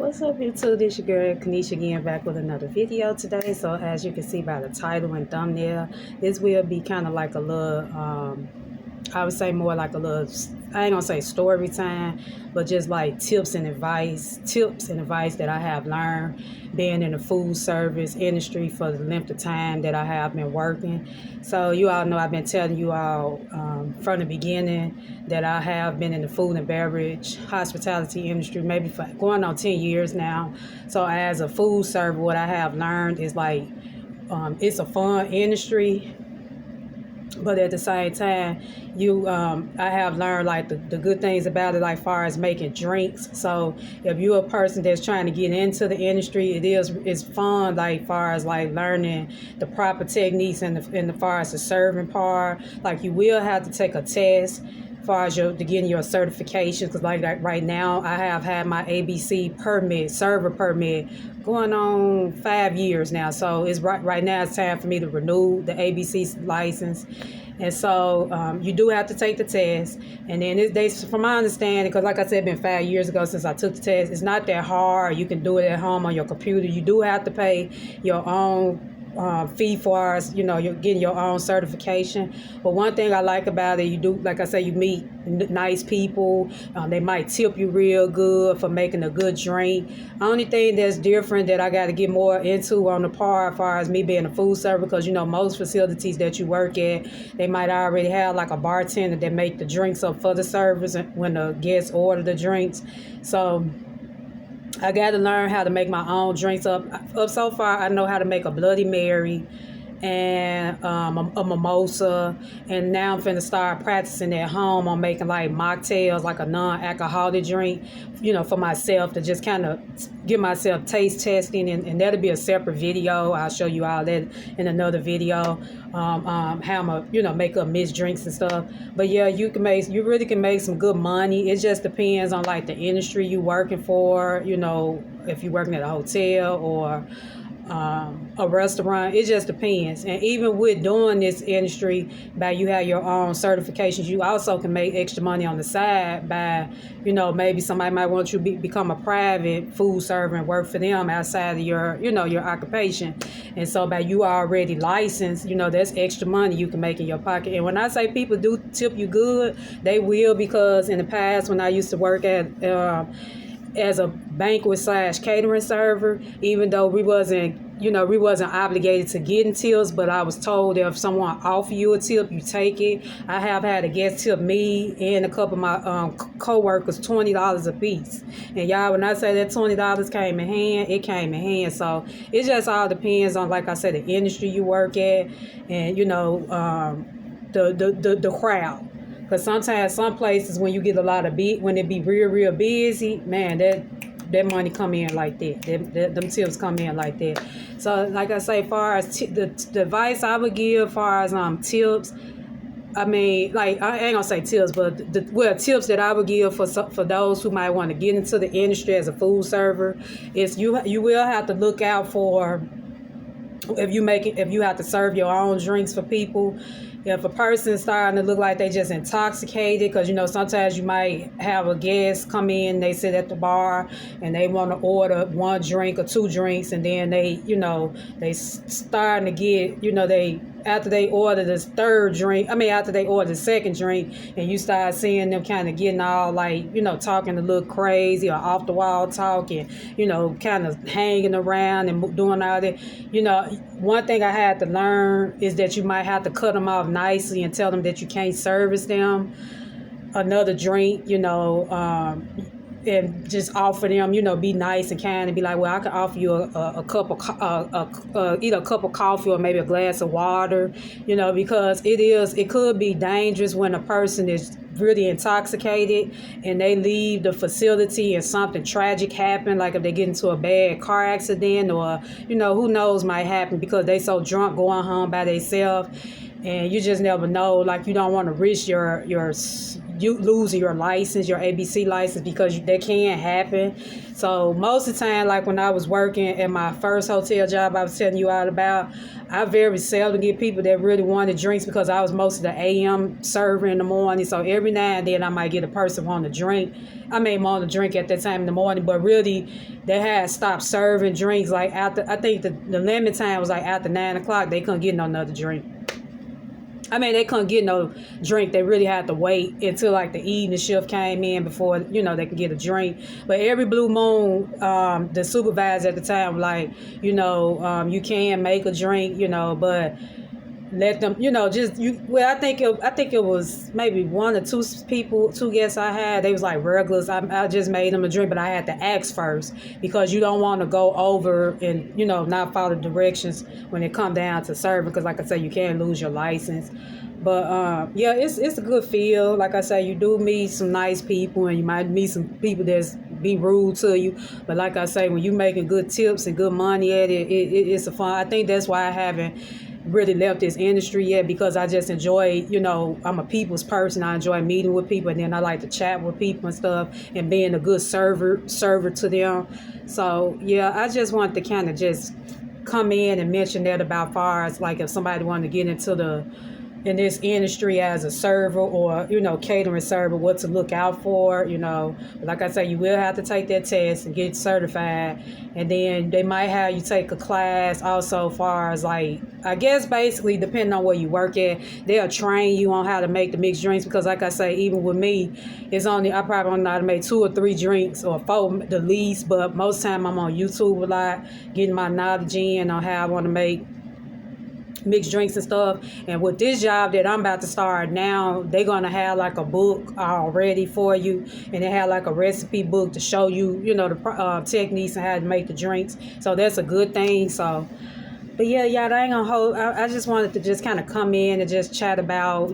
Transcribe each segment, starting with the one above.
What's up, YouTube? This your girl Kanisha again, back with another video today. So as you can see by the title and thumbnail, this will be kind of like a little I would say more like a little, I ain't gonna say story time, but just like tips and advice that I have learned being in the food service industry for the length of time that I have been working. So you all know I've been telling you all from the beginning that I have been in the food and beverage hospitality industry maybe for going on 10 years now. So as a food server, what I have learned is like it's a fun industry, but at the same time I have learned like the good things about it, like far as making drinks. So if you're a person that's trying to get into the industry, it's fun, like far as like learning the proper techniques and the far as the serving part. Like you will have to take a test far as to getting your certifications, because like right now I have had my ABC permit, server permit, going on 5 years now. So it's right now it's time for me to renew the ABC license. And so you do have to take the test. And then from my understanding, because like I said, it's been 5 years ago since I took the test, it's not that hard. You can do it at home on your computer. You do have to pay your own fee for us, you're getting your own certification. But one thing I like about it, you do, like I say, you meet nice people. They might tip you real good for making a good drink. Only thing that's different that I got to get more into on the part as far as me being a food server, because most facilities that you work at, they might already have like a bartender that make the drinks up for the servers when the guests order the drinks. So I got to learn how to make my own drinks up. So far, I know how to make a Bloody Mary and a mimosa, and now I'm finna start practicing at home on making like mocktails, like a non-alcoholic drink, for myself, to just kind of give myself taste testing, and that'll be a separate video. I'll show you all that in another video, how I'm make up mixed drinks and stuff. But yeah, you really can make some good money. It just depends on like the industry you working for, if you're working at a hotel or a restaurant. It just depends. And even with doing this industry, by you have your own certifications, you also can make extra money on the side by, maybe somebody might want you to become a private food server and work for them outside of your, your occupation. And so by you already licensed, that's extra money you can make in your pocket. And when I say people do tip you good, they will, because in the past when I used to work at as a banquet/catering server, even though we wasn't obligated to getting tips, but I was told that if someone offer you a tip, you take it. I have had a guest tip me and a couple of my co-workers $20 a piece. And y'all, when I say that $20 came in hand, it came in hand. So it just all depends on, like I said, the industry you work at, and the crowd. Because sometimes some places, when you get a lot of when it be real busy, man, that money come in like that. Them tips come in like that. So like I say, far as the advice I would give, far as tips, I mean, like, I ain't gonna say tips, but tips that I would give for those who might want to get into the industry as a food server is you will have to look out for, if you have to serve your own drinks for people. If a person's starting to look like they just intoxicated, because sometimes you might have a guest come in, they sit at the bar and they want to order one drink or two drinks, and then they starting to get, after they order the second drink, and you start seeing them kind of getting all like, talking a little crazy or off the wall talking, kind of hanging around and doing all that. One thing I had to learn is that you might have to cut them off nicely and tell them that you can't service them another drink, and just offer them, be nice and kind, and be like, well, I can offer you a cup of either a cup of coffee or maybe a glass of water, because it could be dangerous when a person is really intoxicated and they leave the facility and something tragic happen, like if they get into a bad car accident, or who knows might happen because they so drunk going home by themselves. And you just never know. Like, you don't want to risk your you losing your license, your ABC license, because that can happen. So most of the time, like when I was working at my first hotel job I was telling you all about, I very seldom get people that really wanted drinks because I was most of the AM server in the morning. So every now and then I might get a person want to drink. I may want to drink at that time in the morning, but really they had stopped serving drinks like after, I think the limit time was like after 9 o'clock. They couldn't get no another drink. I mean, they couldn't get no drink. They really had to wait until like the evening shift came in before, they could get a drink. But every blue moon, the supervisor at the time was like, you can make a drink, but let them, just you. Well, I think it was maybe one or two guests I had. They was like regulars. I just made them a drink, but I had to ask first because you don't want to go over and not follow directions when it come down to serving. Because like I said, you can lose your license. But yeah, it's a good feel. Like I say, you do meet some nice people, and you might meet some people that's be rude to you. But like I say, when you making good tips and good money at it, it's a fun. I think that's why I haven't really left this industry yet, because I just enjoy, I'm a people's person. I enjoy meeting with people, and then I like to chat with people and stuff, and being a good server to them. So yeah, I just want to kind of just come in and mention that about far as like if somebody wanted to get into in this industry as a server or catering server, what to look out for. Like I say, you will have to take that test and get certified, and then they might have you take a class also far as like, I guess basically depending on where you work at, they'll train you on how to make the mixed drinks. Because like I say, even with me, I probably don't know how to make 2 or 3 drinks or 4 the least, but most time I'm on YouTube a lot, getting my knowledge in on how I want to make mixed drinks and stuff. And with this job that I'm about to start now, they're gonna have like a book already for you, and they have like a recipe book to show you, the techniques and how to make the drinks. So that's a good thing. So, but yeah, I ain't gonna hold. I just wanted to just kind of come in and just chat about,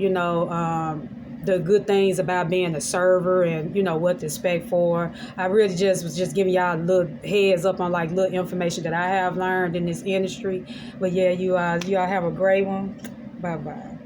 the good things about being a server and what to expect for. I really just was just giving y'all a little heads up on like little information that I have learned in this industry. But yeah, you all have a great one. Bye bye.